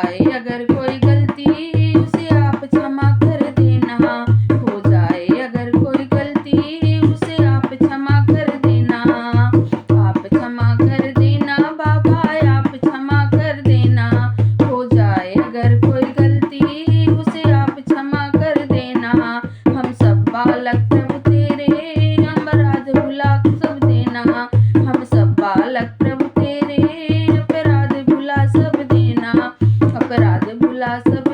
जाए अगर कोई गलती उसे आप क्षमा कर देना। हो जाए अगर कोई गलती उसे आप क्षमा कर देना। आप क्षमा कर देना बाबा, आप क्षमा कर देना। हो जाए अगर कोई गलती उसे आप क्षमा कर देना। हम सब बालक प्रभु तेरे, अपराध भुला सब देना। हम सब बालक प्रभु तेरे, अपराध भुला सब देना। अपराध भुला सब